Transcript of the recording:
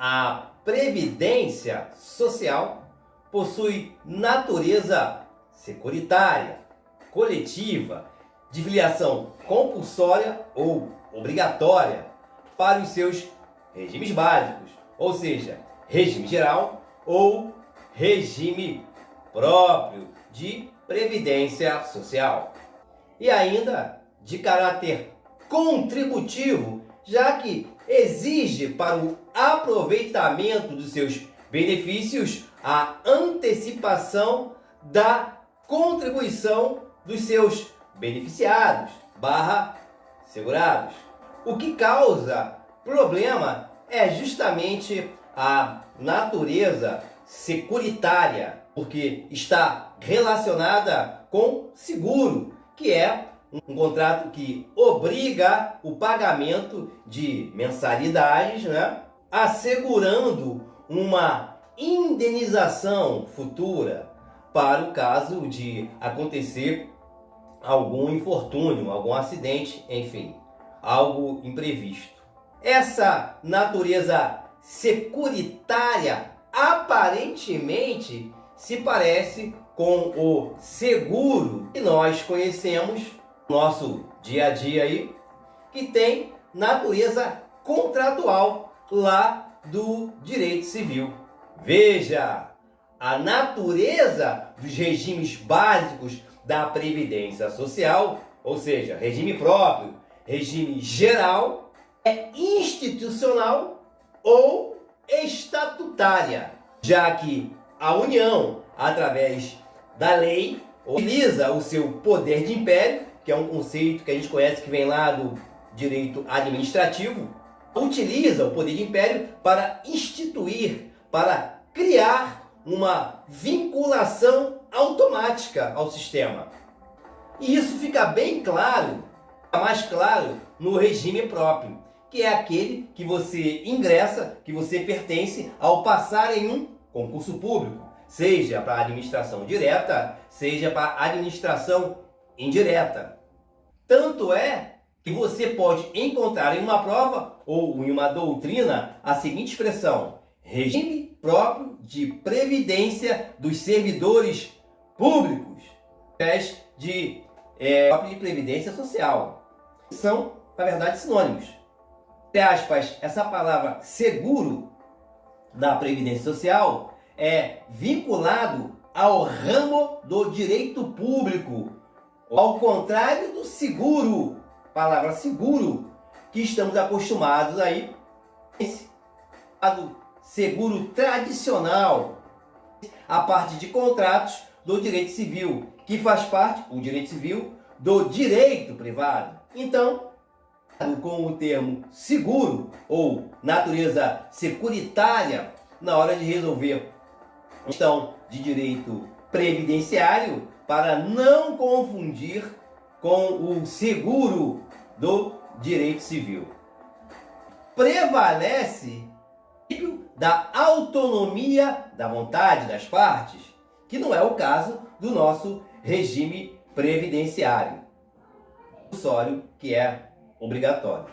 A previdência social possui natureza securitária, coletiva, de filiação compulsória ou obrigatória para os seus regimes básicos, ou seja, regime geral ou regime próprio de previdência social. E ainda de caráter contributivo, já que exige para o aproveitamento dos seus benefícios a antecipação da contribuição dos seus beneficiados / segurados. O que causa problema é justamente a natureza securitária, porque está relacionada com seguro, que é um contrato que obriga o pagamento de mensalidades, assegurando uma indenização futura para o caso de acontecer algum infortúnio, algum acidente, enfim, algo imprevisto. Essa natureza securitária aparentemente se parece com o seguro que nós conhecemos no nosso dia a dia aí, que tem natureza contratual lá do direito civil. Veja, a natureza dos regimes básicos da Previdência Social, ou seja, regime próprio, regime geral, é institucional ou estatutária, já que a União, através da lei, utiliza o seu poder de império, que é um conceito que a gente conhece que vem lá do direito administrativo, utiliza o poder de império para instituir, para criar uma vinculação automática ao sistema. E isso fica bem claro, mais claro, no regime próprio, que é aquele que você ingressa, que você pertence ao passar em um concurso público, seja para a administração direta, seja para a administração indireta. Tanto é que você pode encontrar em uma prova ou em uma doutrina a seguinte expressão: regime próprio de previdência dos servidores públicos, de próprio de previdência social. São, na verdade, sinônimos. Entre aspas, essa palavra seguro da previdência social é vinculado ao ramo do direito público, ao contrário do seguro, palavra seguro, que estamos acostumados aí, esse seguro tradicional, a parte de contratos do direito civil, que faz parte, o direito civil, do direito privado. Então, com o termo seguro ou natureza securitária, na hora de resolver a questão de direito previdenciário, para não confundir com o seguro do direito civil. Prevalece o princípio da autonomia da vontade das partes, que não é o caso do nosso regime previdenciário, que é obrigatório.